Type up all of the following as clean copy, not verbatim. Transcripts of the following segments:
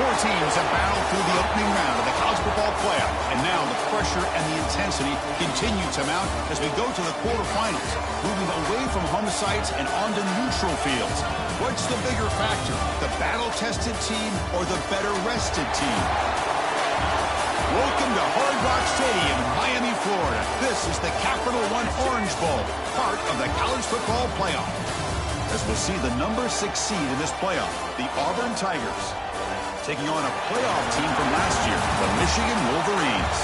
Four teams have battled through the opening round of the college football playoff, and now the pressure and the intensity continue to mount as we go to the quarterfinals, moving away from home sites and onto neutral fields. What's the bigger factor, the battle-tested team or the better-rested team? Welcome to Hard Rock Stadium in Miami, Florida. This is the Capital One Orange Bowl, part of the college football playoff. As we'll see the number 6 seed in this playoff, the Auburn Tigers, taking on a playoff team from last year, the Michigan Wolverines.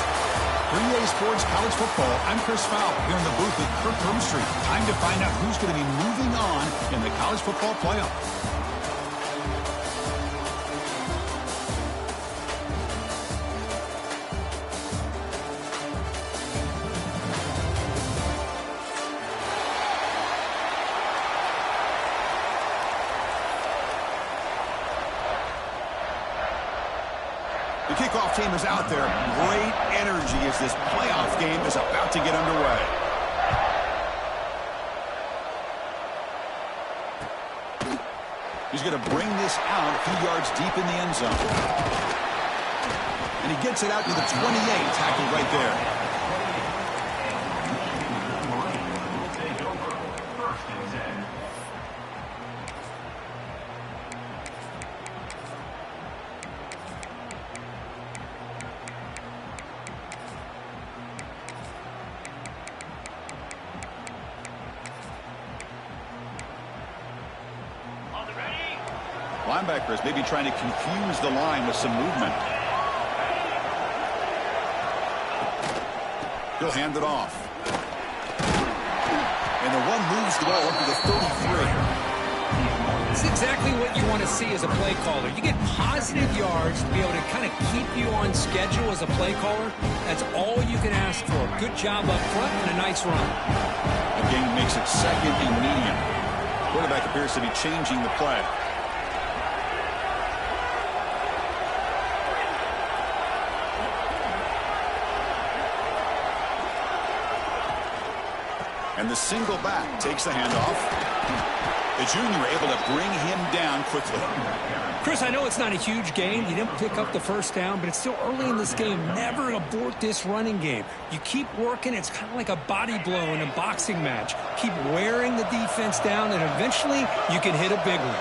For EA Sports College Football, I'm Chris Fowler here in the booth with Kirk Hermstreet. Time to find out who's going to be moving on in the college football playoff. The kickoff team is out there. Great energy as this playoff game is about to get underway. He's going to bring this out a few yards deep in the end zone. And he gets it out to the 28, tackled right there. Linebackers maybe trying to confuse the line with some movement. He'll hand it off. And the one moves the ball up to the 33. It's exactly what you want to see as a play caller. You get positive yards to be able to kind of keep you on schedule as a play caller. That's all you can ask for. Good job up front and a nice run. The game makes it second and medium. Quarterback appears to be changing the play. And the single back takes the handoff. The junior able to bring him down quickly. Chris, I know it's not a huge gain. You didn't pick up the first down, but it's still early in this game. Never abort this running game. You keep working. It's kind of like a body blow in a boxing match. Keep wearing the defense down, and eventually you can hit a big one.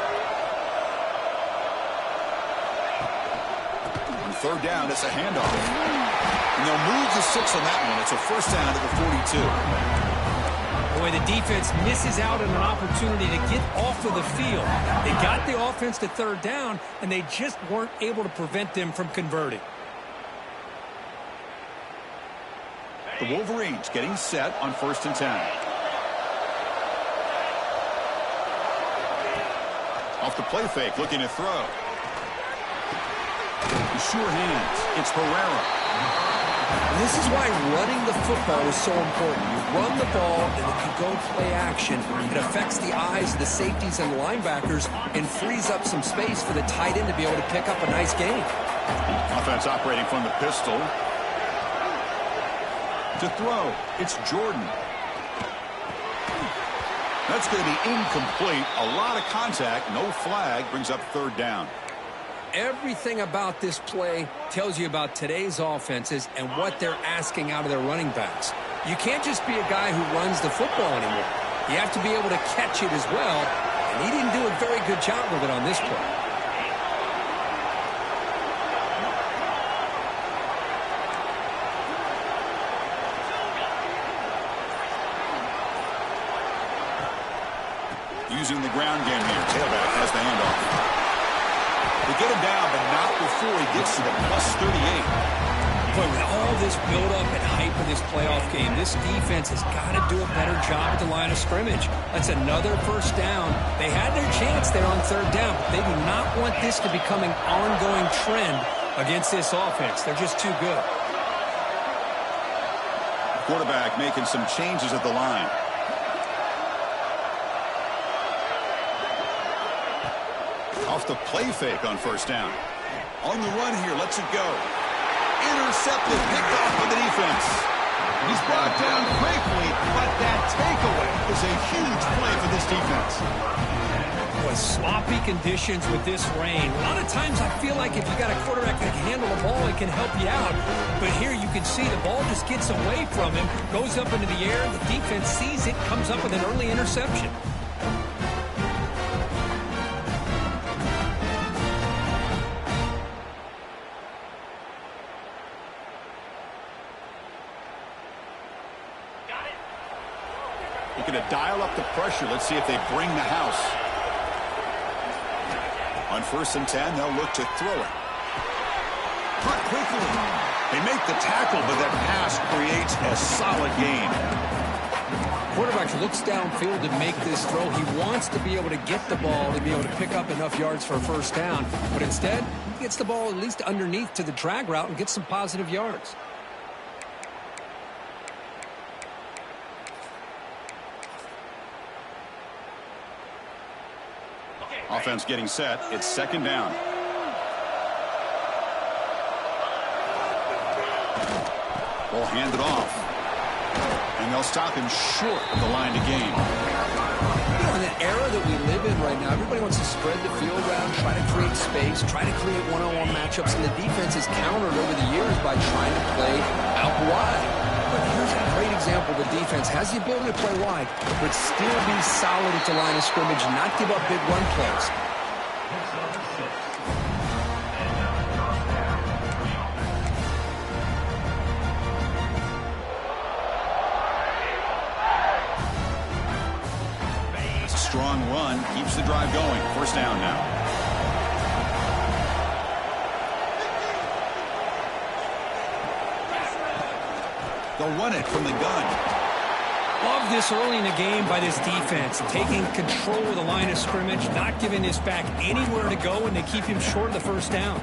On third down, it's a handoff. And they'll move the 6 on that one. It's a first down to the 42. Boy, the defense misses out on an opportunity to get off of the field. They got the offense to third down, and they just weren't able to prevent them from converting. The Wolverines getting set on 1st and 10. Off the play fake, looking to throw. Sure hands. It's Herrera. This is why running the football is so important. You run the ball, and if you go play action, it affects the eyes of the safeties and linebackers and frees up some space for the tight end to be able to pick up a nice gain. Offense operating from the pistol. To throw, it's Jordan. That's going to be incomplete. A lot of contact, no flag, brings up third down. Everything about this play tells you about today's offenses and what they're asking out of their running backs. You can't just be a guy who runs the football anymore. You have to be able to catch it as well, and he didn't do a very good job of it on this play. Using the ground game here. Tailback has the handoff. They get him down, but not before he gets to the plus 38. But with all this build-up and hype of this playoff game, this defense has got to do a better job at the line of scrimmage. That's another first down. They had their chance there on third down, but they do not want this to become an ongoing trend against this offense. They're just too good. Quarterback making some changes at the line. Off the play fake on first down. On the run here, lets it go. Intercepted, picked off by the defense. He's brought down quickly, but that takeaway is a huge play for this defense. With sloppy conditions with this rain, a lot of times I feel like if you got a quarterback that can handle the ball, it can help you out. But here you can see the ball just gets away from him, goes up into the air, the defense sees it, comes up with an early interception. You're going to dial up the pressure. Let's see if they bring the house. On 1st and 10, they'll look to throw it. Cut quickly. They make the tackle, but that pass creates a solid gain. Quarterback looks downfield to make this throw. He wants to be able to get the ball to be able to pick up enough yards for a first down. But instead, he gets the ball at least underneath to the drag route and gets some positive yards. Offense getting set. It's 2nd down. Ball handed off. And they'll stop him short of the line to gain. You know, in the era that we live in right now, everybody wants to spread the field around, try to create space, try to create one-on-one matchups, and the defense has countered over the years by trying to play out wide. But here's a great example. The defense has the ability to play wide, but still be solid at the line of scrimmage, not give up big run plays. It's a strong run. Keeps the drive going. 1st down now. They'll run it from the gun. Love this early in the game by this defense, taking control of the line of scrimmage, not giving this back anywhere to go, and they keep him short of the 1st down.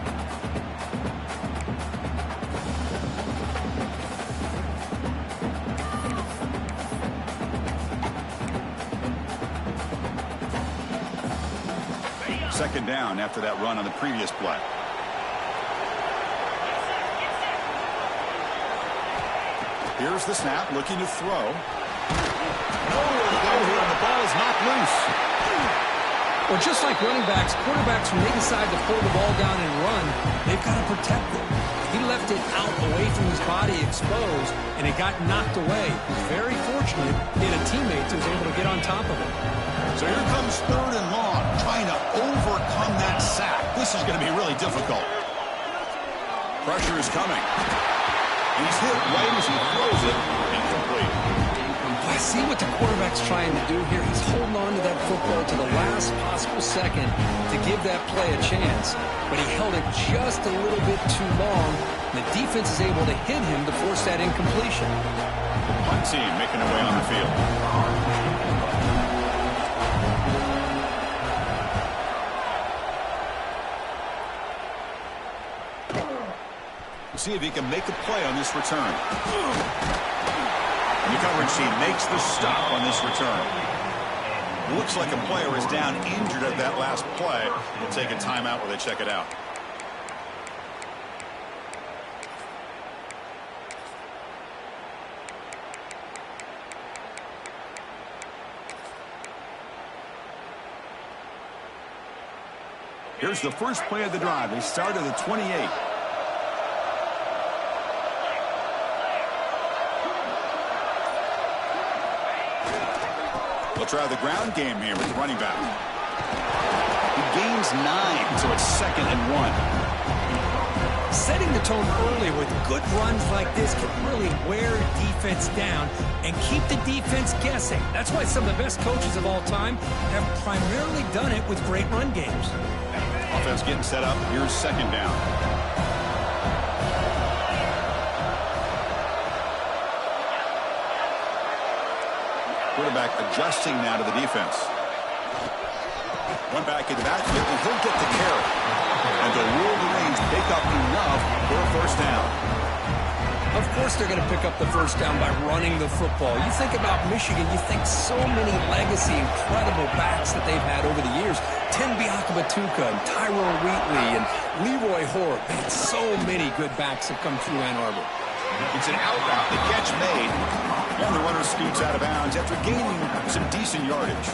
Second down after that run on the previous play. Here's the snap, looking to throw. Nowhere to go here, and the ball is knocked loose. Well, just like running backs, quarterbacks, when they decide to pull the ball down and run, they've got to protect it. He left it out away from his body exposed, and it got knocked away. He's very fortunate he had a teammate who was able to get on top of it. So here comes 3rd and long, trying to overcome that sack. This is going to be really difficult. Pressure is coming. He's hit right as he throws it. Incomplete. I see what the quarterback's trying to do here. He's holding on to that football to the last possible second to give that play a chance. But he held it just a little bit too long. And the defense is able to hit him to force that incompletion. The punt team making their way on the field. See if he can make a play on this return. And the coverage team makes the stop on this return. Looks like a player is down injured at that last play. We'll take a timeout while they check it out. Here's the first play of the drive. They start at the 28. They'll try the ground game here with the running back. He gains 9, so it's 2nd and 1. Setting the tone early with good runs like this can really wear defense down and keep the defense guessing. That's why some of the best coaches of all time have primarily done it with great run games. Offense getting set up. Here's 2nd down. Quarterback adjusting now to the defense. One back in the backfield, and he'll get the carry. And the Wolverines pick up enough for a 1st down. Of course they're going to pick up the 1st down by running the football. You think about Michigan, you think so many legacy, incredible backs that they've had over the years. Tim Biakabatuka and Tyrone Wheatley and Leroy Hort. Man, so many good backs have come through Ann Arbor. It's an out route. The catch made. And the runner scoots out of bounds after gaining some decent yardage.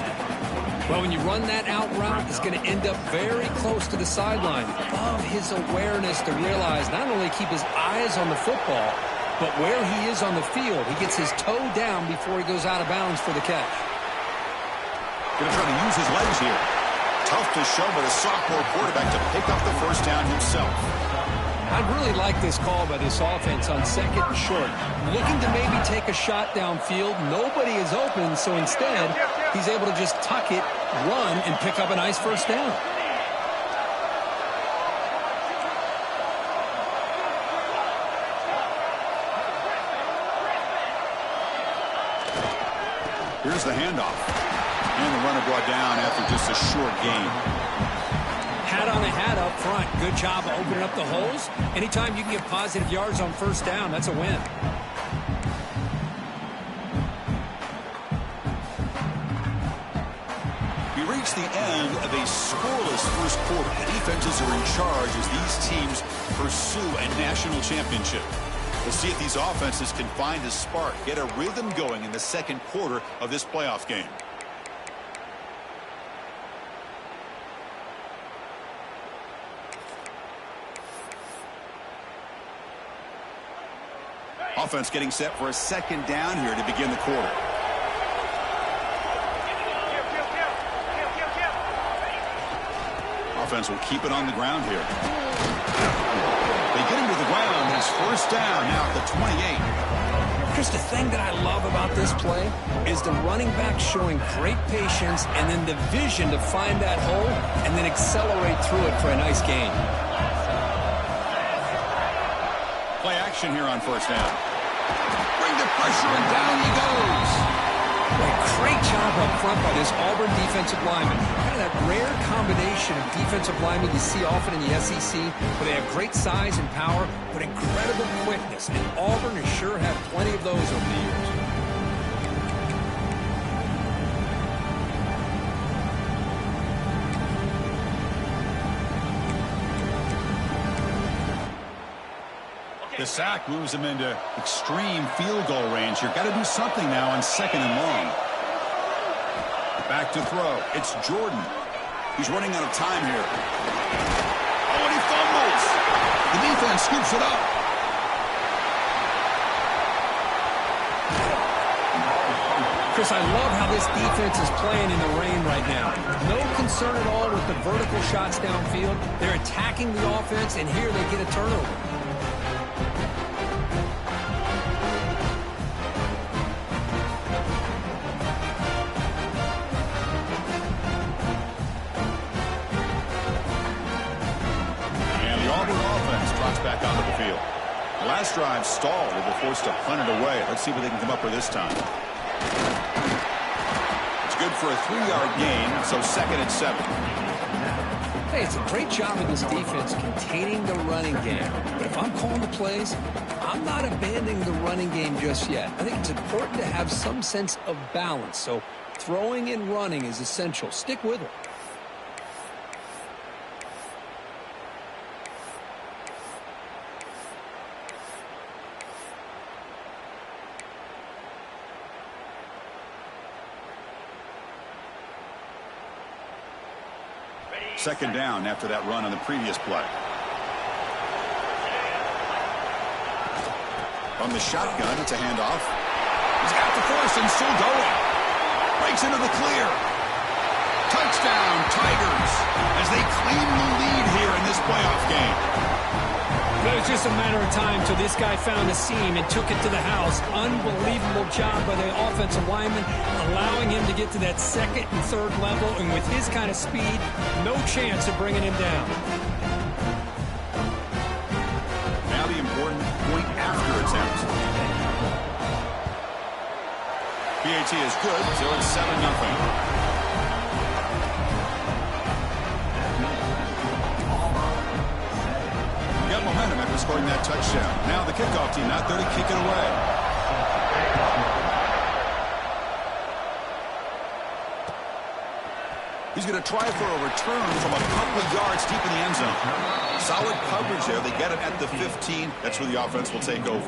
Well, when you run that out route, it's going to end up very close to the sideline. Love his awareness to realize not only keep his eyes on the football, but where he is on the field. He gets his toe down before he goes out of bounds for the catch. Going to try to use his legs here. Tough to show by the sophomore quarterback to pick up the first down himself. I really like this call by this offense on 2nd and short. Looking to maybe take a shot downfield. Nobody is open, so instead, he's able to just tuck it, run, and pick up a nice first down. Here's the handoff. And the runner brought down after just a short gain. Hat on a hat up front. Good job of opening up the holes. Anytime you can get positive yards on first down, that's a win. We reach the end of a scoreless first quarter. The defenses are in charge as these teams pursue a national championship. We'll see if these offenses can find a spark, get a rhythm going in the second quarter of this playoff game. Offense getting set for a second down here to begin the quarter. Offense will keep it on the ground here. They get him to the ground. It's first down now at the 28. Chris, the thing that I love about this play is the running back showing great patience and then the vision to find that hole and then accelerate through it for a nice gain. Play action here on first down. Bring the pressure and down he goes. A great job up front by this Auburn defensive lineman. Kind of that rare combination of defensive linemen you see often in the SEC, where they have great size and power, but incredible quickness. And Auburn has sure had plenty of those over the years. The sack moves him into extreme field goal range. You've got to do something now on 2nd and long. Back to throw. It's Jordan. He's running out of time here. Oh, and he fumbles. The defense scoops it up. Chris, I love how this defense is playing in the rain right now. No concern at all with the vertical shots downfield. They're attacking the offense, and here they get a turnover. Back onto the field. The last drive stalled. They were forced to punt it away. Let's see what they can come up with this time. It's good for a 3-yard gain, so 2nd and 7. Hey, it's a great job of this defense containing the running game. But if I'm calling the plays, I'm not abandoning the running game just yet. I think it's important to have some sense of balance. So throwing and running is essential. Stick with it. Second down after that run on the previous play. From the shotgun, it's a handoff. He's got the force and still going. Breaks into the clear. Touchdown, Tigers, as they claim the lead here in this playoff game. But it was just a matter of time till this guy found a seam and took it to the house. Unbelievable job by the offensive lineman, allowing him to get to that 2nd and 3rd level. And with his kind of speed, no chance of bringing him down. Now the important point after attempt. PAT is good, so it's 7-0. Momentum after scoring that touchdown. Now the kickoff team out there to kick it away. He's going to try for a return from a couple of yards deep in the end zone. Solid coverage there. They get it at the 15. That's where the offense will take over.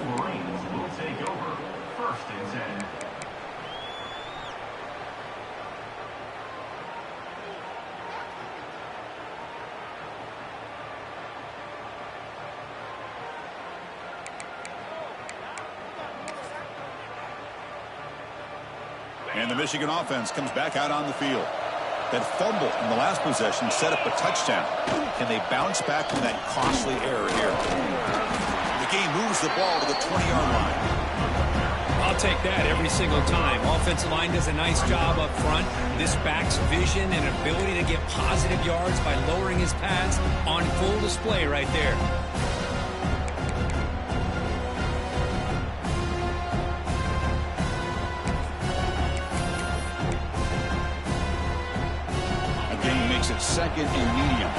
And the Michigan offense comes back out on the field. That fumble in the last possession set up a touchdown. Can they bounce back from that costly error here? The game moves the ball to the 20-yard line. I'll take that every single time. Offensive line does a nice job up front. This back's vision and ability to get positive yards by lowering his pads on full display right there. It's second and medium.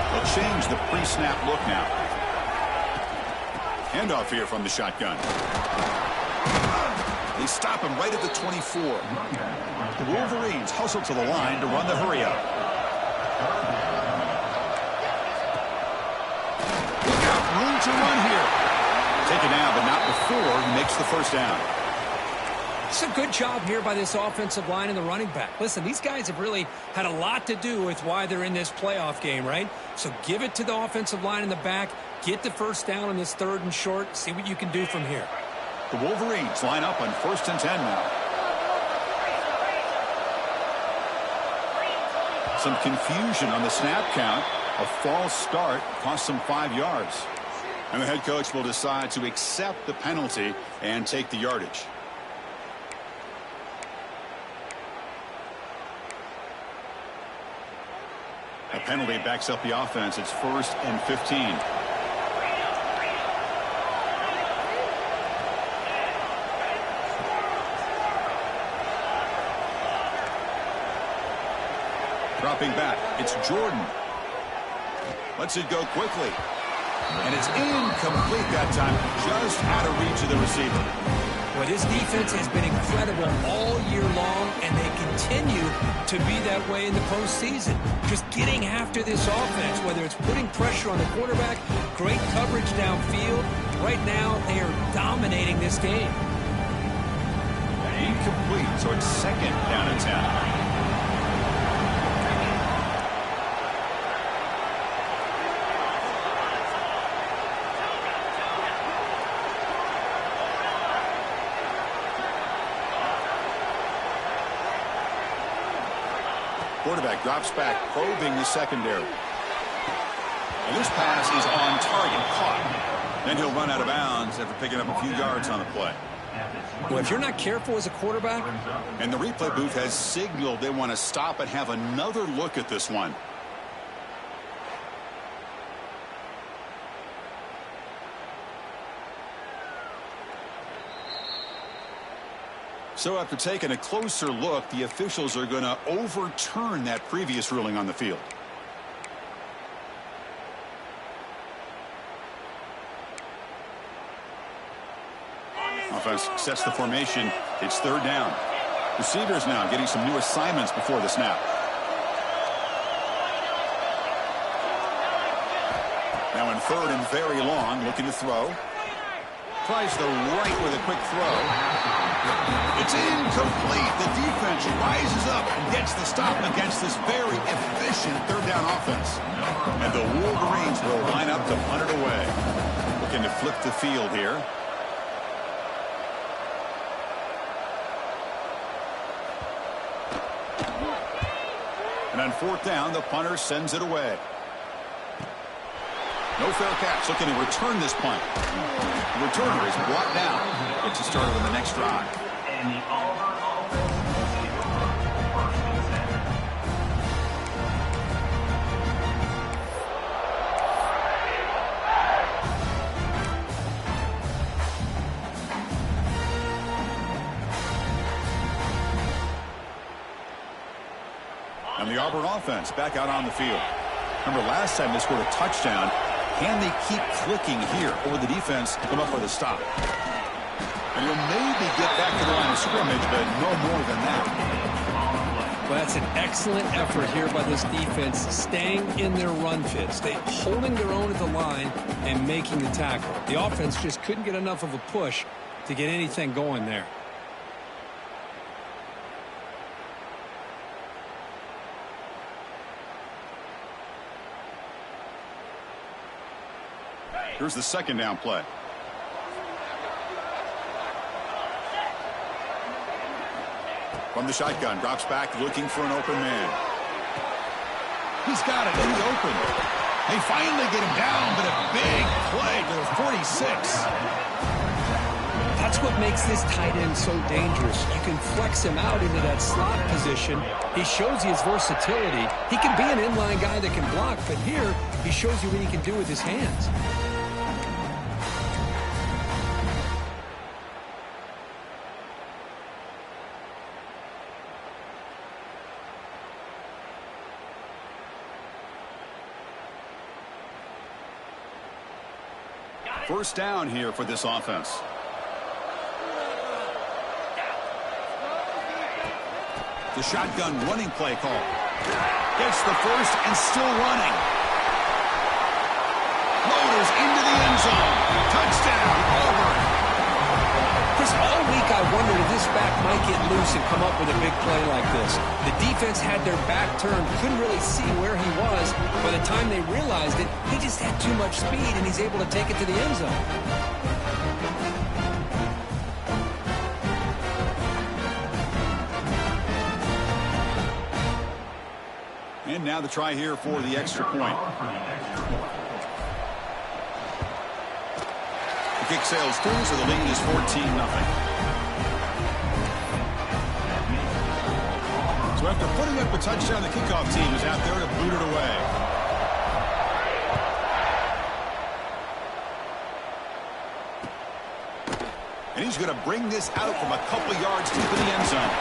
They'll change the pre-snap look now. Handoff here from the shotgun. They stop him right at the 24. The Wolverines hustle to the line to run the hurry up. Look out, room to run here. Taken down, but not before he makes the first down. It's a good job here by this offensive line and the running back. Listen, these guys have really had a lot to do with why they're in this playoff game, right? So give it to the offensive line in the back. Get the first down on this 3rd and short. See what you can do from here. The Wolverines line up on 1st and 10 now. Some confusion on the snap count. A false start cost them 5 yards. And the head coach will decide to accept the penalty and take the yardage. A penalty backs up the offense. It's 1st and 15. Dropping back. It's Jordan. Lets it go quickly. And it's incomplete that time. Just out of reach of the receiver. Well, this defense has been incredible all year long, and they continue to be that way in the postseason. Just getting after this offense, whether it's putting pressure on the quarterback, great coverage downfield. Right now, they are dominating this game. Incomplete, so it's 2nd down and 10. Quarterback drops back, probing the secondary. And this pass is on target, caught. Then he'll run out of bounds after picking up a few yards on the play. Well, if you're not careful as a quarterback. And the replay booth has signaled they want to stop and have another look at this one. So after taking a closer look, the officials are going to overturn that previous ruling on the field. Offense sets the formation. It's 3rd down. Receivers now getting some new assignments before the snap. Now in 3rd and very long, looking to throw. Tries the right with a quick throw. It's incomplete. The defense rises up and gets the stop against this very efficient 3rd down offense. And the Wolverines will line up to punt it away. Looking to flip the field here. And on 4th down, the punter sends it away. No fair catch. Looking to return this punt. The returner is brought down. Gets you started on the next drive. And the Auburn offense back out on the field. Remember last time they scored a touchdown. Can they keep clicking here over the defense to come up with a stop? And he'll maybe get back to the line of scrimmage, but no more than that. Well, that's an excellent effort here by this defense, staying in their run fit, holding their own at the line and making the tackle. The offense just couldn't get enough of a push to get anything going there. Here's the 2nd down play. From the shotgun, drops back looking for an open man. He's got it in the open. They finally get him down, but a big play to the 46. That's what makes this tight end so dangerous. You can flex him out into that slot position. He shows you his versatility. He can be an inline guy that can block, but here he shows you what he can do with his hands. First down here for this offense. The shotgun running play call. Gets the first and still running. Loaders into the end zone. Touchdown, Auburn. Chris, all week I wondered if this back might get loose and come up with a big play like this. The defense had their back turned, couldn't really see where he was. By the time they realized it, he just had too much speed, and he's able to take it to the end zone. And now the try here for the extra point. The kick sails through, so the lead is 14-0. So after putting up a touchdown, the kickoff team is out there to boot it away. And he's going to bring this out from a couple yards deep in the end zone.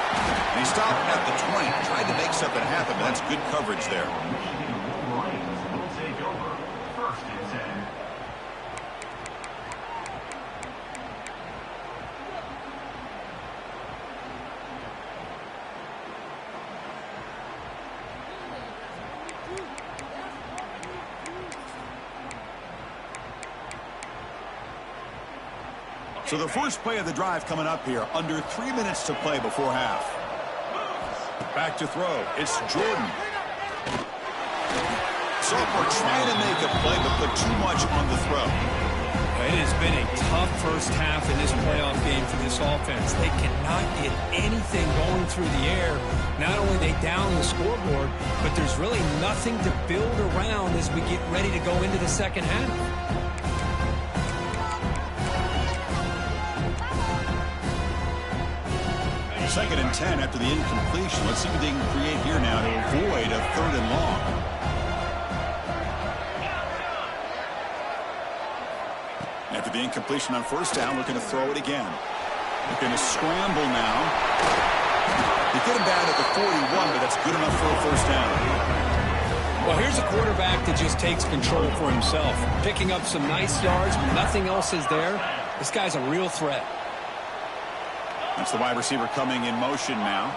And he stopped at the 20. Tried to make something happen, but that's good coverage there. So the first play of the drive coming up here, under 3 minutes to play before half. Back to throw. It's Jordan. Sophomore trying to make a play, but put too much on the throw. It has been a tough first half in this playoff game for this offense. They cannot get anything going through the air. Not only they down the scoreboard, but there's really nothing to build around as we get ready to go into the second half. Second and 10 after the incompletion. Let's see what they can create here now to avoid a third and long. After the incompletion on first down, looking to throw it again. Looking to scramble now. They get him down at the 41, but that's good enough for a first down. Well, here's a quarterback that just takes control for himself. Picking up some nice yards when nothing else is there. This guy's a real threat. That's the wide receiver coming in motion now.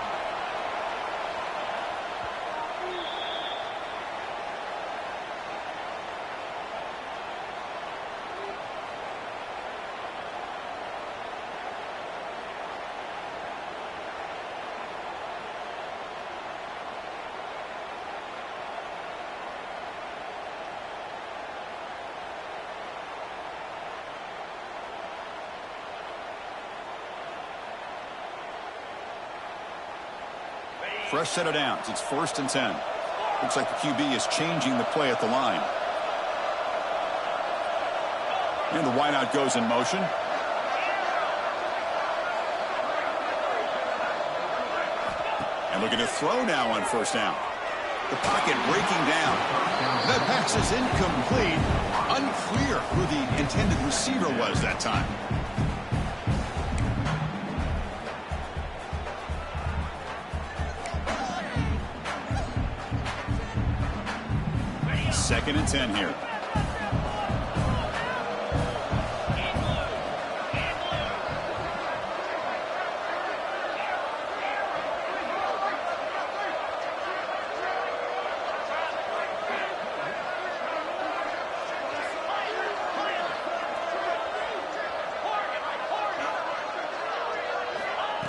Fresh set of downs. It's 1st and 10. Looks like the QB is changing the play at the line. And the wideout goes in motion. And looking to throw now on first down. The pocket breaking down. That pass is incomplete. Unclear who the intended receiver was that time. Second and 10 here.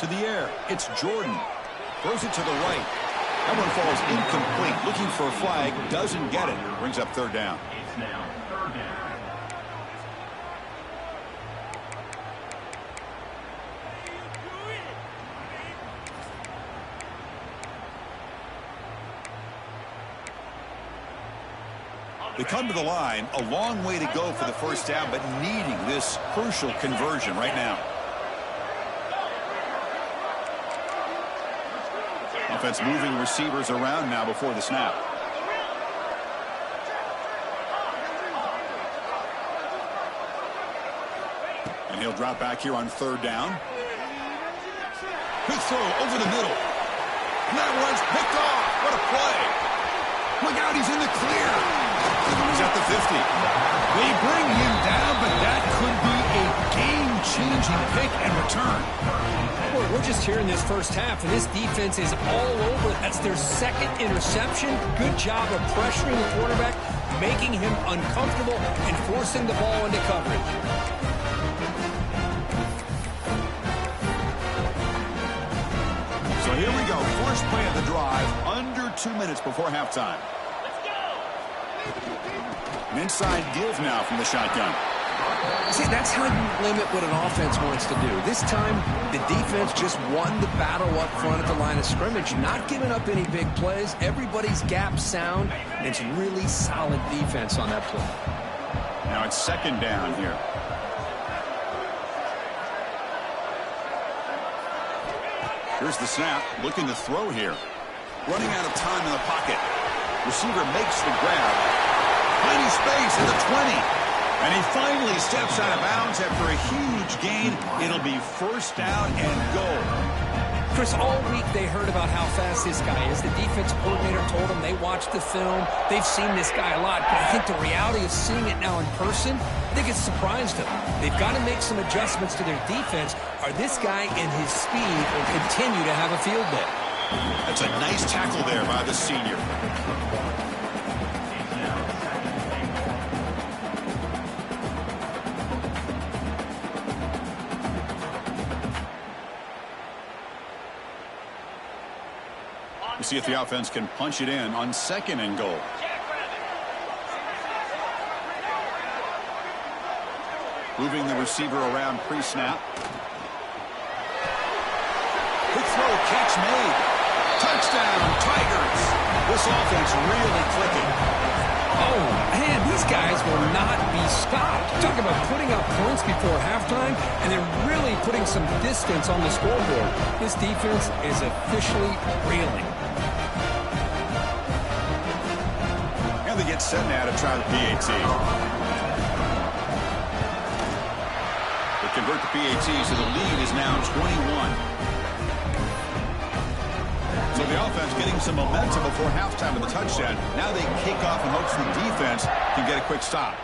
To the air, it's Jordan. Throws it to the right. That one falls incomplete. Looking for a flag. Doesn't get it. Brings up third down. It's now third down. They come to the line, a long way to go for the first down, but needing this crucial conversion right now. Offense moving receivers around now before the snap. And he'll drop back here on third down. Quick throw over the middle. And that one's picked off. What a play. Look out, he's in the clear. He's at the 50. They bring him down, but that could be a game-changing pick and return. Boy, we're just here in this first half, and this defense is all over. That's their second interception. Good job of pressuring the quarterback, making him uncomfortable, and forcing the ball into coverage. So here we go. First play of the drive, under 2 minutes before halftime. An inside give now from the shotgun. See, that's how you limit what an offense wants to do. This time, the defense just won the battle up front at the line of scrimmage, not giving up any big plays. Everybody's gap sound, and it's really solid defense on that play. Now it's second down here. Here's the snap, looking to throw here. Running out of time in the pocket. Receiver makes the grab. Tiny space in the 20. And he finally steps out of bounds after a huge gain. It'll be first down and goal. Chris, all week they heard about how fast this guy is. The defense coordinator told them they watched the film. They've seen this guy a lot. But I think the reality of seeing it now in person, I think it's surprised them. They've got to make some adjustments to their defense, or this guy and his speed will continue to have a field day. That's a nice tackle there by the senior. We'll see if the offense can punch it in on second and goal. Moving the receiver around pre-snap. Quick throw, catch made. Touchdown, Tigers. This offense really clicking. Oh, man, these guys will not be stopped. Talk about putting up points before halftime and then really putting some distance on the scoreboard. This defense is officially reeling. And they get set now to try the PAT. They convert the PAT, so the lead is now 21. So the offense getting some momentum before halftime of the touchdown. Now they kick off in hopes the defense can get a quick stop.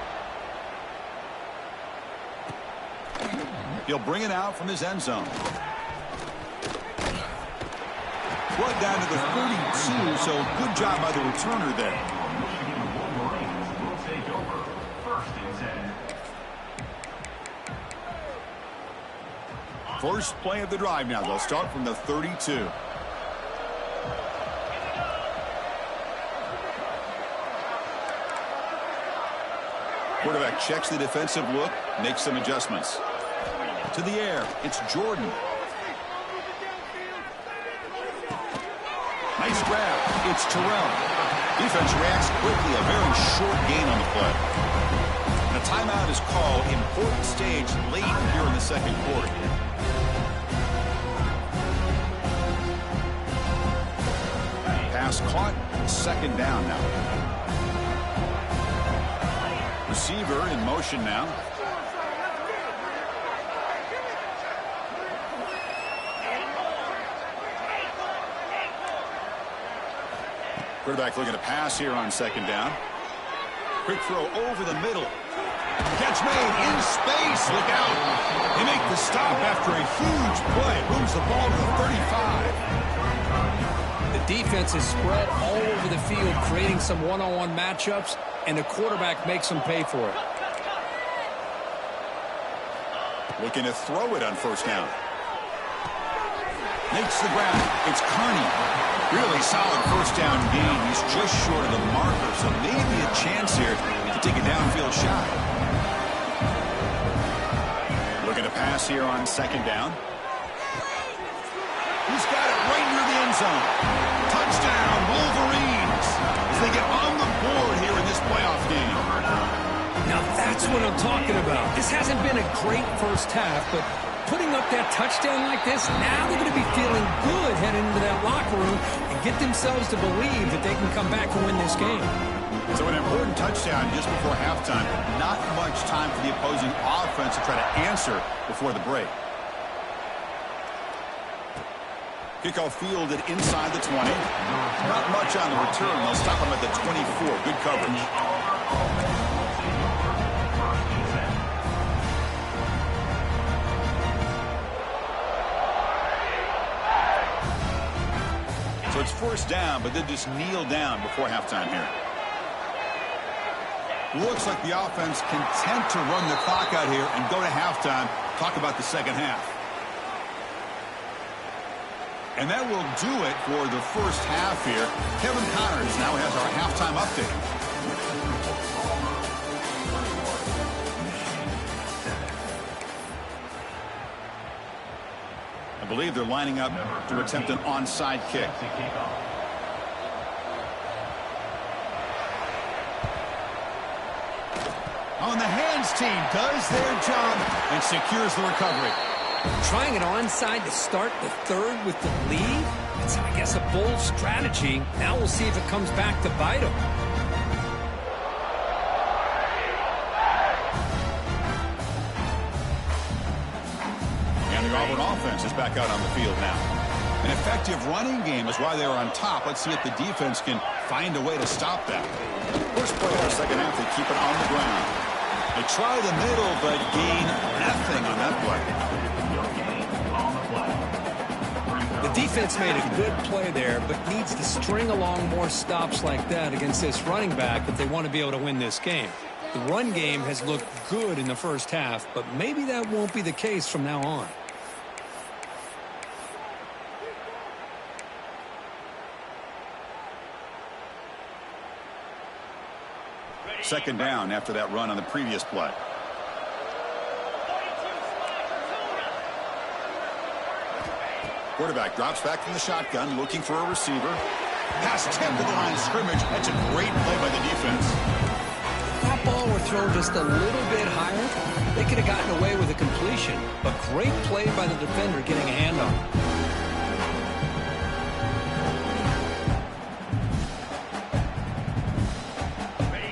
He'll bring it out from his end zone. Brought down to the 32, so good job by the returner there. First play of the drive now. They'll start from the 32. Quarterback checks the defensive look, makes some adjustments. To the air, it's Jordan. Nice grab. It's Terrell. Defense reacts quickly. A very short gain on the play. And a timeout is called. Important stage late here in the second quarter. Pass caught. Second down now. Receiver in motion now. Quarterback looking to pass here on second down. Quick throw over the middle. Catch made in space. Look out. They make the stop after a huge play. Moves the ball to the 35. The defense is spread all over the field, creating some one-on-one matchups, and the quarterback makes them pay for it. Looking to throw it on first down. Makes the grab. It's Kearney. Really solid first down gain. He's just short of the marker, so maybe a chance here to take a downfield shot. Looking to pass here on second down. He's got it right near the end zone. Touchdown, Wolverines. As they get on the board here in this playoff game. Now that's what I'm talking about. This hasn't been a great first half, but putting up that touchdown like this, now they're going to be feeling good heading into that locker room and get themselves to believe that they can come back and win this game. So an important touchdown just before halftime. Not much time for the opposing offense to try to answer before the break. Kickoff fielded inside the 20. Not much on the return. They'll stop him at the 24. Good coverage. So it's first down, but they just kneel down before halftime here. Looks like the offense content to run the clock out here and go to halftime. Talk about the second half. And that will do it for the first half here. Kevin Connors now has our halftime update. I believe they're lining up to attempt an onside kick. On the hands team does their job and secures the recovery. Trying it onside to start the third with the lead? It's, I guess, a bold strategy. Now we'll see if it comes back to bite them. And the Auburn offense is back out on the field now. An effective running game is why they're on top. Let's see if the defense can find a way to stop that. First play of the second half, they keep it on the ground. They try the middle, but gain nothing on that play. The defense made a good play there, but needs to string along more stops like that against this running back if they want to be able to win this game. The run game has looked good in the first half, but maybe that won't be the case from now on. Second down after that run on the previous play. Quarterback drops back from the shotgun, looking for a receiver. Pass tipped to the line of scrimmage. That's a great play by the defense. If that ball were thrown just a little bit higher, they could have gotten away with a completion. But great play by the defender getting a hand on it.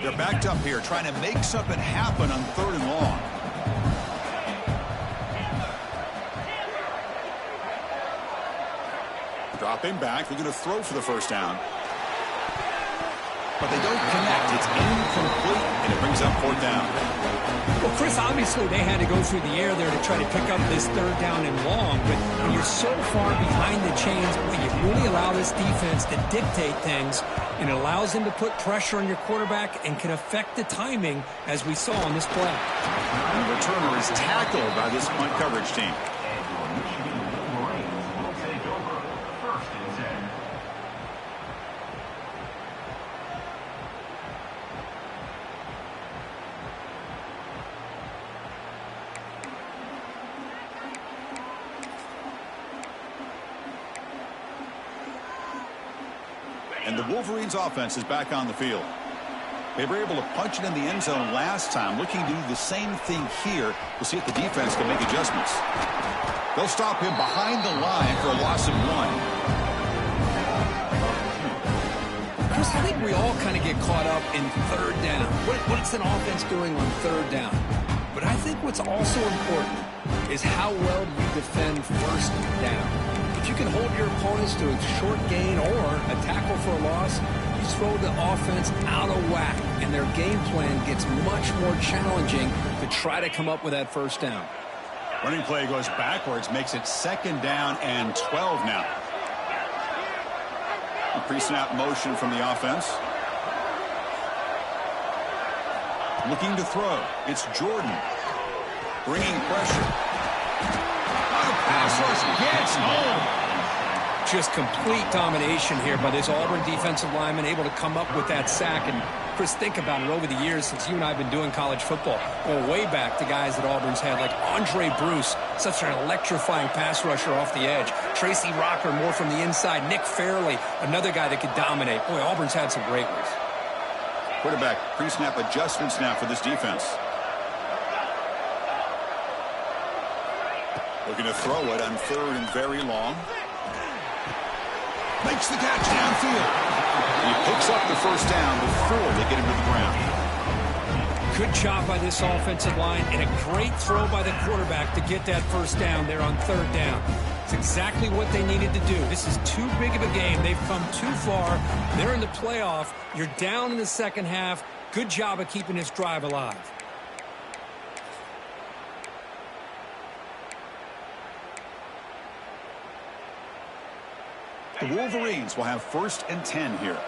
They're backed up here, trying to make something happen on third and long. Dropping back, they're going to throw for the first down. But they don't connect. It's incomplete, and it brings up fourth down. Well, Chris, obviously they had to go through the air there to try to pick up this third down and long, but when you're so far behind the chains, boy, you really allow this defense to dictate things, and it allows them to put pressure on your quarterback and can affect the timing, as we saw on this play. And the returner is tackled by this punt coverage team. And the Wolverines offense is back on the field. They were able to punch it in the end zone last time, looking to do the same thing here. We'll see if the defense can make adjustments. They'll stop him behind the line for a loss of 1. Chris, I think we all kind of get caught up in third down. What's an offense doing on third down? But I think what's also important is how well you defend first down. If you can hold your opponents to a short gain or a tackle for a loss, you throw the offense out of whack, and their game plan gets much more challenging to try to come up with that first down. Running play goes backwards, makes it second down and 12 now. A pre-snap motion from the offense. Looking to throw. It's Jordan. Bringing pressure. Pass rush gets home. Just complete domination here by this Auburn defensive lineman, able to come up with that sack. And Chris, think about it over the years since you and I have been doing college football. Going way back to guys that Auburn's had, like Andre Bruce, such an electrifying pass rusher off the edge. Tracy Rocker, more from the inside. Nick Fairley, another guy that could dominate. Boy, Auburn's had some great ones. Quarterback pre-snap adjustments now for this defense. Looking to throw it on 3rd and very long. Makes the catch downfield. He picks up the first down before they get him to the ground. Good job by this offensive line and a great throw by the quarterback to get that first down there on 3rd down. It's exactly what they needed to do. This is too big of a game. They've come too far. They're in the playoff. You're down in the second half. Good job of keeping this drive alive. The Wolverines will have 1st and 10 here.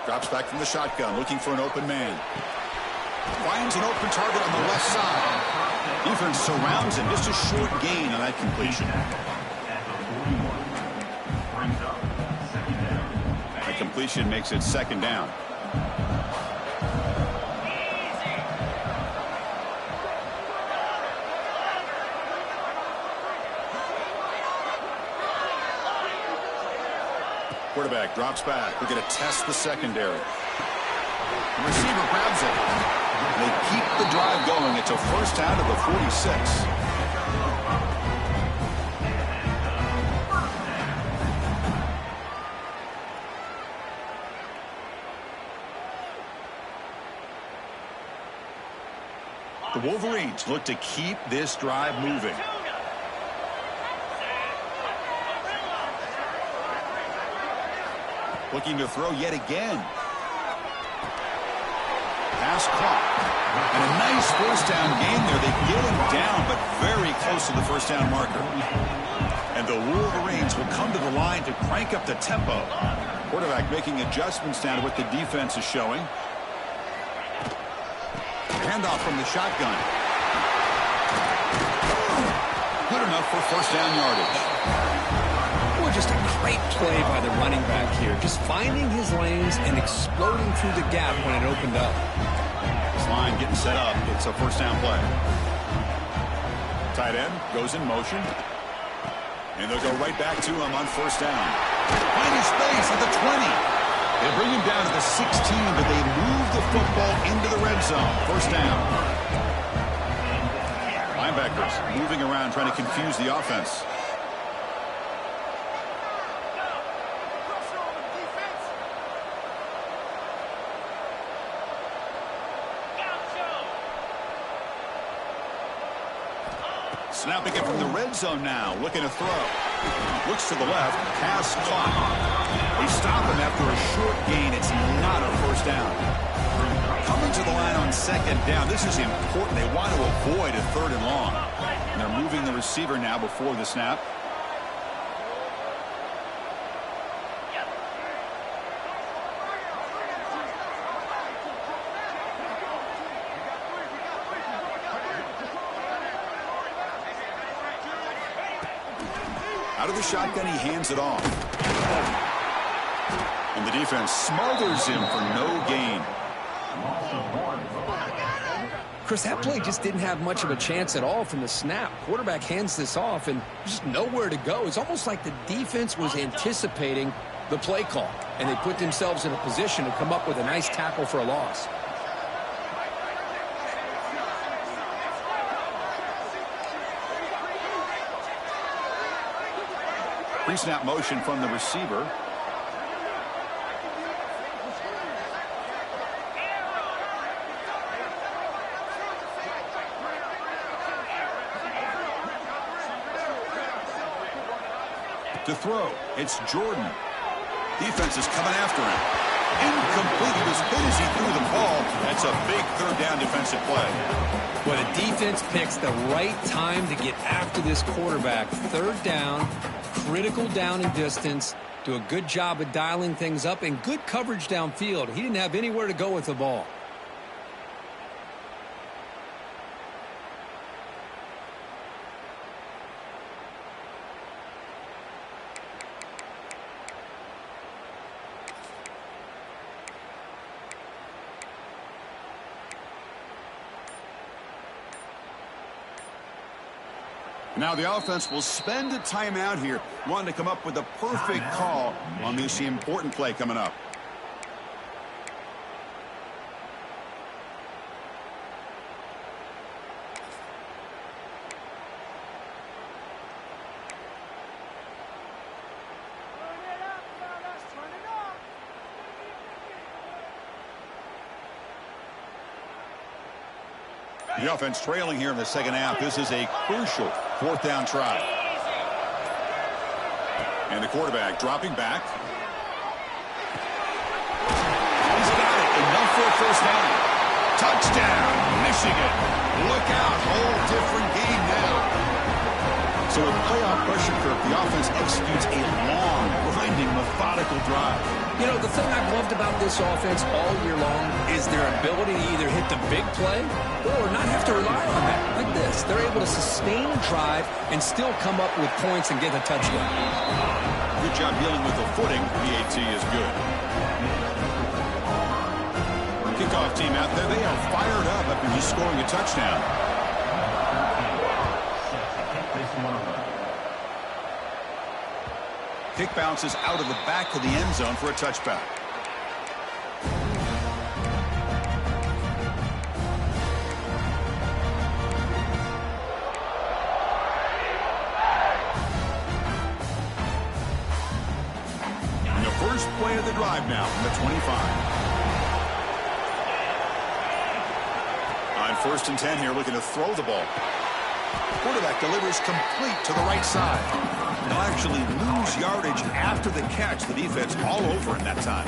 Drops back from the shotgun, looking for an open man. Finds an open target on the left side. Defense surrounds him. Just a short gain on that completion. That completion makes it 2nd down. Quarterback drops back. We're going to test the secondary. The receiver grabs it. They keep the drive going. It's a first down to the 46. The Wolverines look to keep this drive moving. Looking to throw yet again. Pass caught. And a nice first down gain there. They get him down, but very close to the first down marker. And the Wolverines will come to the line to crank up the tempo. Quarterback making adjustments down to what the defense is showing. Handoff from the shotgun. Good enough for first down yardage. Just a great play by the running back here. Just finding his lanes and exploding through the gap when it opened up. This line getting set up. It's a first down play. Tight end goes in motion. And they'll go right back to him on first down. Find his space at the 20. They bring him down to the 16, but they move the football into the red zone. First down. Linebackers moving around trying to confuse the offense. Snapping it from the red zone now. Looking to throw. Looks to the left. Pass caught. They stop him after a short gain. It's not a first down. Coming to the line on 2nd down. This is important. They want to avoid a 3rd and long. And they're moving the receiver now before the snap. Out of the shotgun, he hands it off. And the defense smothers him for no gain. Chris, that play just didn't have much of a chance at all from the snap. Quarterback hands this off and just nowhere to go. It's almost like the defense was anticipating the play call, and they put themselves in a position to come up with a nice tackle for a loss. Pre-snap motion from the receiver. To throw, it's Jordan. Defense is coming after him. Incomplete. He was hit as he threw the ball. That's a big 3rd down defensive play. Well, the defense picks the right time to get after this quarterback. 3rd down. Critical down and distance. Do a good job of dialing things up and good coverage downfield. He didn't have anywhere to go with the ball. Now the offense will spend a timeout here, wanting to come up with a perfect call on this important play coming up. The offense trailing here in the second half. This is a crucial fourth down try. And the quarterback dropping back. He's got it. Enough for a first down. Touchdown, Michigan. Look out. Whole different game now. So with playoff pressure curve, the offense executes a long, grinding, methodical drive. You know, the thing I've loved about this offense all year long is their ability to either hit the big play or not have to rely on that. Like this, they're able to sustain a drive and still come up with points and get a touchdown. Good job dealing with the footing. PAT is good. Kickoff team out there, they are fired up after just scoring a touchdown. Kick bounces out of the back of the end zone for a touchback. And the first play of the drive now from the 25. On 1st and 10 here, looking to throw the ball. Quarterback delivers complete to the right side. They'll actually lose yardage after the catch. The defense all over in that time.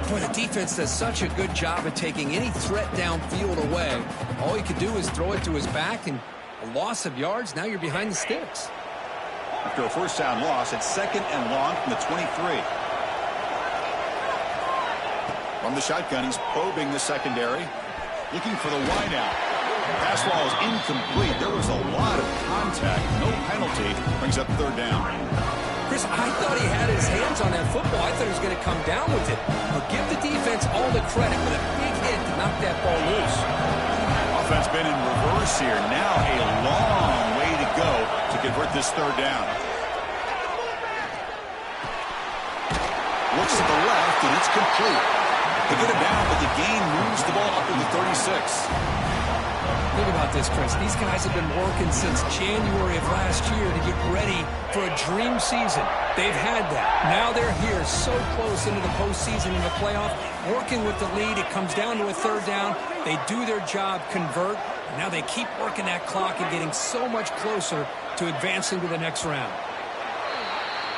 Boy, the defense does such a good job of taking any threat downfield away. All he could do is throw it to his back, and a loss of yards, now you're behind the sticks. After a first down loss, it's 2nd and long from the 23. From the shotgun, he's probing the secondary, looking for the wideout. Pass ball is incomplete. There was a lot of contact. No penalty. Brings up 3rd down. Chris, I thought he had his hands on that football. I thought he was going to come down with it. But give the defense all the credit with a big hit to knock that ball loose. Offense been in reverse here. Now a long way to go to convert this 3rd down. Looks to the left, and it's complete. They get it down, but the gain moves the ball up to the 36. Think about this, Chris. These guys have been working since January of last year to get ready for a dream season. They've had that. Now they're here so close into the postseason in the playoff, working with the lead. It comes down to a 3rd down. They do their job, convert. And now they keep working that clock and getting so much closer to advancing to the next round.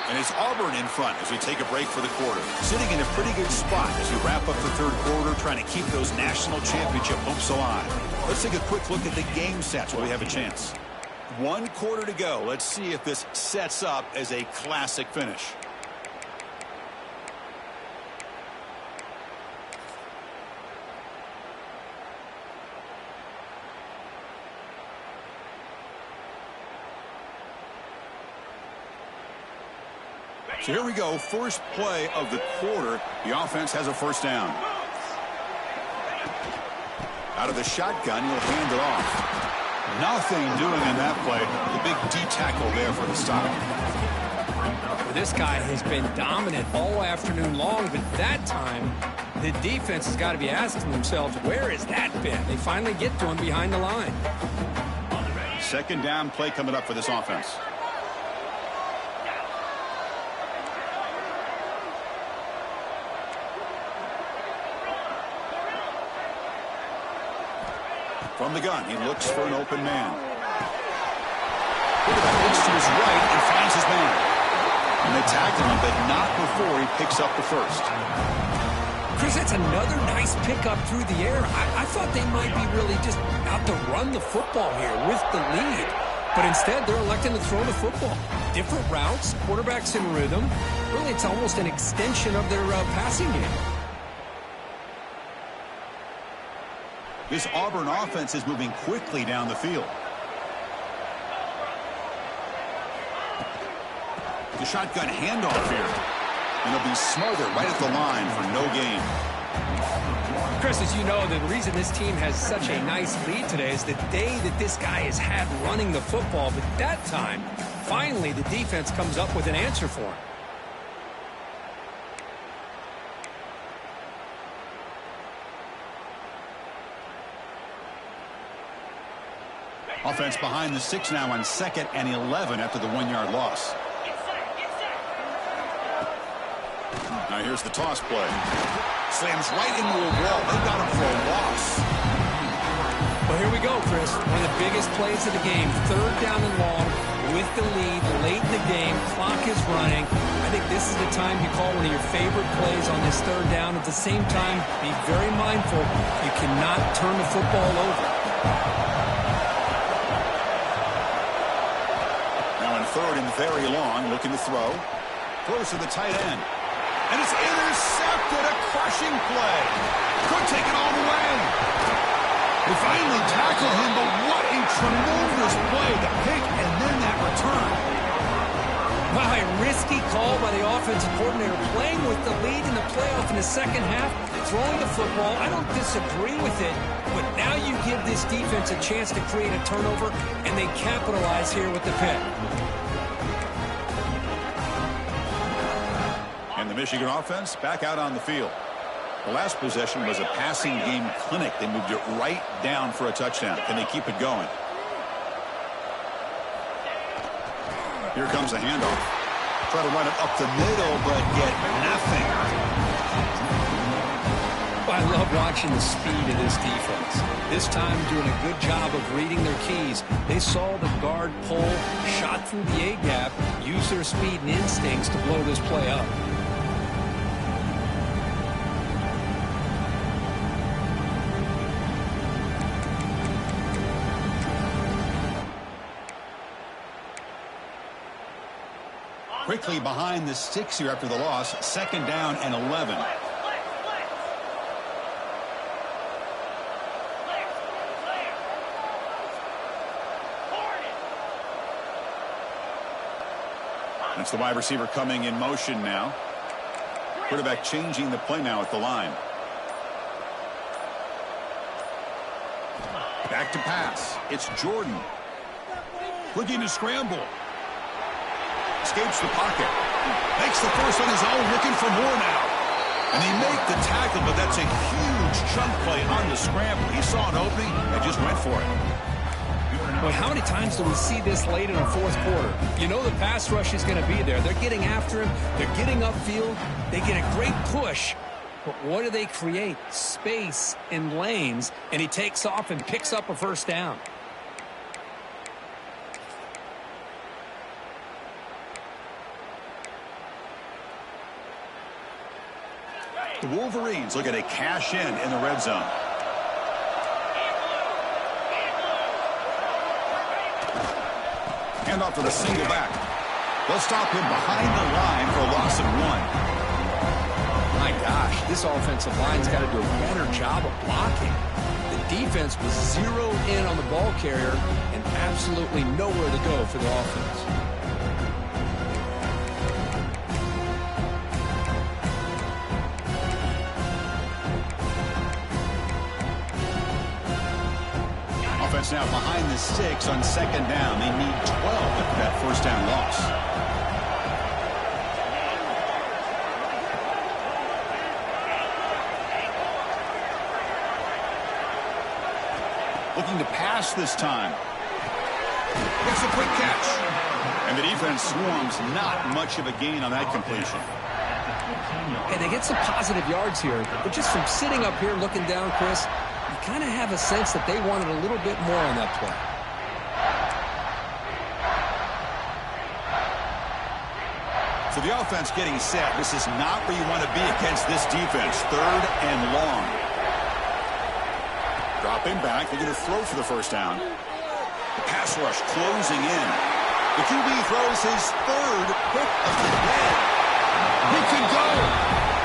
And it's Auburn in front as we take a break for the quarter. Sitting in a pretty good spot as we wrap up the 3rd quarter, trying to keep those national championship hopes alive. Let's take a quick look at the game sets while we have a chance. 1 quarter to go. Let's see if this sets up as a classic finish. So here we go, first play of the quarter. The offense has a first down. Out of the shotgun, he'll hand it off. Nothing doing in that play. The big D tackle there for the stop. Well, this guy has been dominant all afternoon long, but that time, the defense has got to be asking themselves, where has that been? They finally get to him behind the line. 2nd down play coming up for this offense. From the gun, he looks for an open man. Quarterback looks to his right and finds his man. And they tackle him, but not before he picks up the first. Chris, that's another nice pickup through the air. I thought they might be really just out to run the football here with the lead. But instead, they're electing to throw the football. Different routes, quarterbacks in rhythm. Really, it's almost an extension of their passing game. This Auburn offense is moving quickly down the field. The shotgun handoff here. And it'll be smothered right at the line for no gain. Chris, as you know, the reason this team has such a nice lead today is the day that this guy has had running the football. But that time, finally, the defense comes up with an answer for him. Offense behind the 6 now on 2nd and 11 after the 1-yard loss. Now here's the toss play. Slams right into a wall. They got him for a loss. Well, here we go, Chris. One of the biggest plays of the game. 3rd down and long with the lead late in the game. Clock is running. I think this is the time you call one of your favorite plays on this 3rd down. At the same time, be very mindful. You cannot turn the football over. Now in 3rd and very long, looking to throw. Throws to the tight end. And it's intercepted, a crushing play. Could take it all the way. They finally tackle him, but what a tremendous play. The pick and then that return. Wow, a risky call by the offensive coordinator, playing with the lead in the playoff in the second half, throwing the football. I don't disagree with it, but now you give this defense a chance to create a turnover, and they capitalize here with the pick. And the Michigan offense back out on the field. The last possession was a passing game clinic. They moved it right down for a touchdown. Can they keep it going? Here comes a handoff. Try to run it up the middle, but get nothing. I love watching the speed of this defense. This time doing a good job of reading their keys. They saw the guard pull, shot through the A-gap, used their speed and instincts to blow this play up. Quickly behind the 6 here after the loss. 2nd down and 11. That's the wide receiver coming in motion now. Quarterback changing the play now at the line. Back to pass. It's Jordan. Looking to scramble. Escapes the pocket. Makes the first on his own, looking for more now. And they make the tackle, but that's a huge chunk play on the scramble. He saw an opening and just went for it. Boy, how many times do we see this late in a 4th quarter? You know the pass rush is going to be there. They're getting after him. They're getting upfield. They get a great push. But what do they create? Space and lanes. And he takes off and picks up a 1st down. The Wolverines looking to cash in the red zone. Hand off to the single back. They'll stop him behind the line for a loss of 1. My gosh, this offensive line's got to do a better job of blocking. The defense was zeroed in on the ball carrier and absolutely nowhere to go for the offense. Offense now behind the 6 on 2nd down. They need 12 after that 1st down loss. Looking to pass this time. Gets a quick catch. And the defense swarms. Not much of a gain on that completion. And they get some positive yards here, but just from sitting up here looking down, Chris, you kind of have a sense that they wanted a little bit more on that play. So the offense getting set. This is not where you want to be against this defense. 3rd and long. Dropping back, looking to throw for the 1st down. The pass rush closing in. The QB throws his 3rd pick of the day. He can go.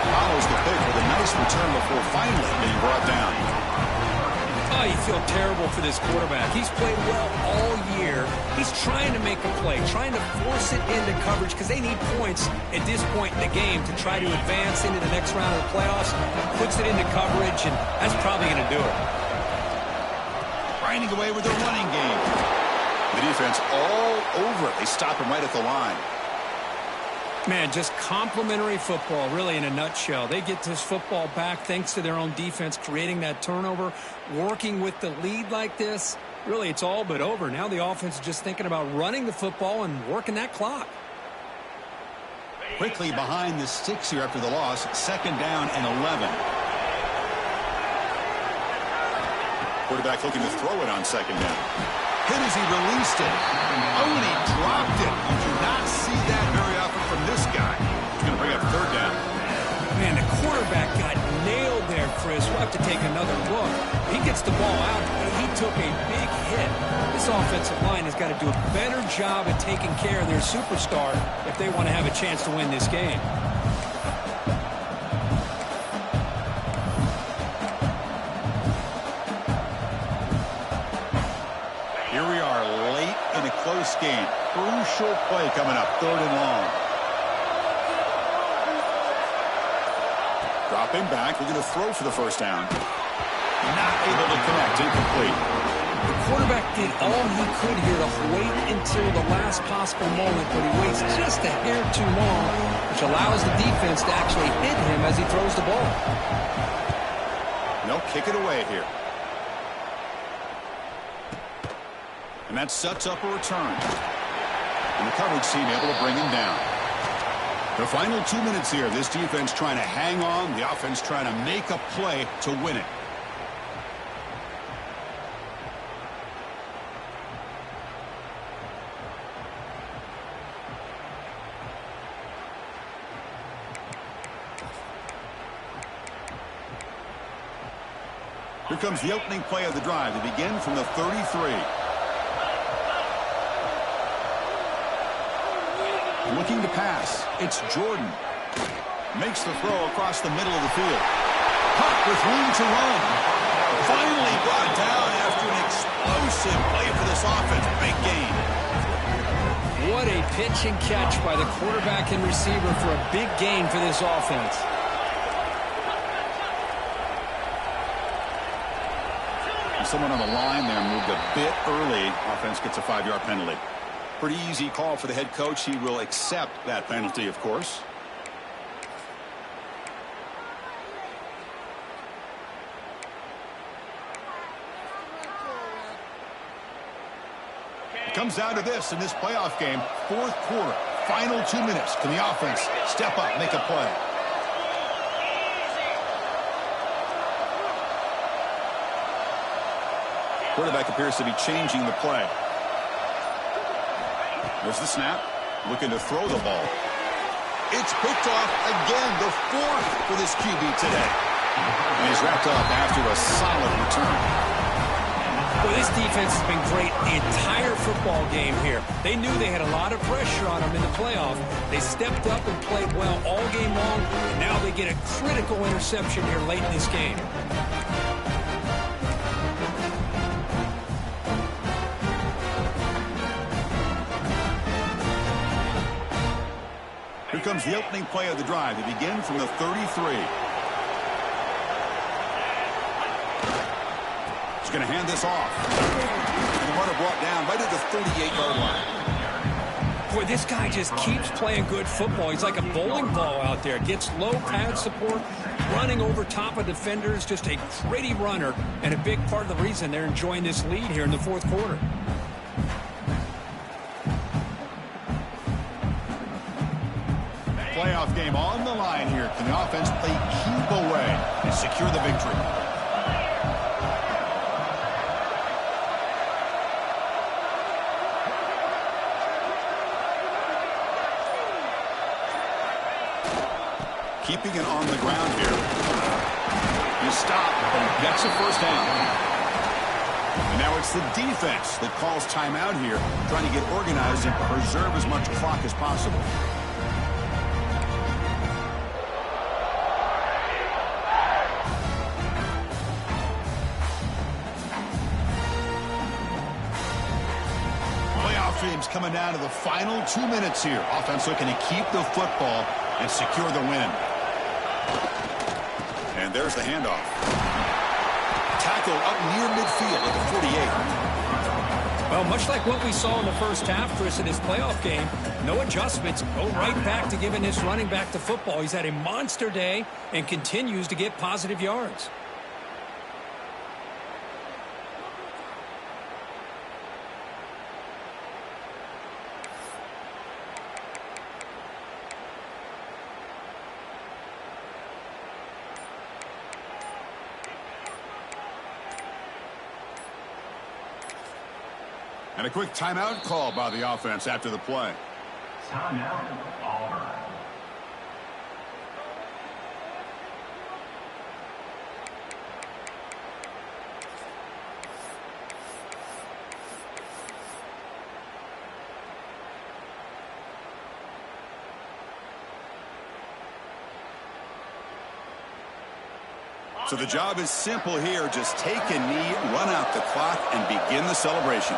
Follows the pick with a nice return before finally being brought down. Oh, you feel terrible for this quarterback. He's played well all year. He's trying to make a play, trying to force it into coverage because they need points at this point in the game to try to advance into the next round of the playoffs. Puts it into coverage, and that's probably going to do it. Grinding away with their running game. The defense all over it. They stop him right at the line. Man, just complimentary football, really, in a nutshell. They get this football back thanks to their own defense, creating that turnover, working with the lead like this. Really, it's all but over. Now the offense is just thinking about running the football and working that clock. Quickly behind the sticks here after the loss. 2nd down and 11. Quarterback looking to throw it on 2nd down. Hit as he released it. Oh, and he dropped it. You do not see that very often from this guy. He's going to bring up 3rd down. Man, the quarterback got nailed there, Chris. We'll have to take another look. He gets the ball out, and he took a big hit. This offensive line has got to do a better job at taking care of their superstar if they want to have a chance to win this game. Here we are late in a close game. Crucial play coming up, 3rd and long. Dropping back, looking to throw for the 1st down. Not able to connect, incomplete. The quarterback did all he could here to wait until the last possible moment, but he waits just a hair too long, which allows the defense to actually hit him as he throws the ball. They'll kick it away here. And that sets up a return. And the coverage team able to bring him down. The final 2 minutes here. This defense trying to hang on. The offense trying to make a play to win it. Here comes the opening play of the drive. They begin from the 33. Looking to pass. It's Jordan. Makes the throw across the middle of the field. Caught with room to run. Finally brought down after an explosive play for this offense. Big gain. What a pitch and catch by the quarterback and receiver for a big gain for this offense. Someone on the line there moved a bit early. Offense gets a 5-yard penalty. Pretty easy call for the head coach. He will accept that penalty, of course. It comes down to this in this playoff game. 4th quarter, final 2 minutes. Can the offense step up, make a play? Quarterback appears to be changing the play. There's the snap. Looking to throw the ball. It's picked off again. The 4th for this QB today. And he's wrapped up after a solid return. Well, this defense has been great the entire football game here. They knew they had a lot of pressure on them in the playoff. They stepped up and played well all game long, and now they get a critical interception here late in this game. Here comes the opening play of the drive. They begin from the 33. He's going to hand this off. And the runner brought down right at the 38-yard line. Boy, this guy just keeps playing good football. He's like a bowling ball out there. Gets low pad support, running over top of defenders. Just a gritty runner, and a big part of the reason they're enjoying this lead here in the 4th quarter. Playoff game on the line here. Can the offense play keep away and secure the victory? Keeping it on the ground here. You stop and gets a 1st down. And now it's the defense that calls timeout here, trying to get organized and preserve as much clock as possible. coming down to the final 2 minutes here. Offense looking to keep the football and secure the win. And there's the handoff. Tackle up near midfield at the 48. Well, much like what we saw in the first half, Chris, in his playoff game, no adjustments. Go right back to giving his running back the football. He's had a monster day and continues to get positive yards. And a quick timeout call by the offense after the play. Timeout, Auburn. So the job is simple here. Just take a knee, run out the clock, and begin the celebration.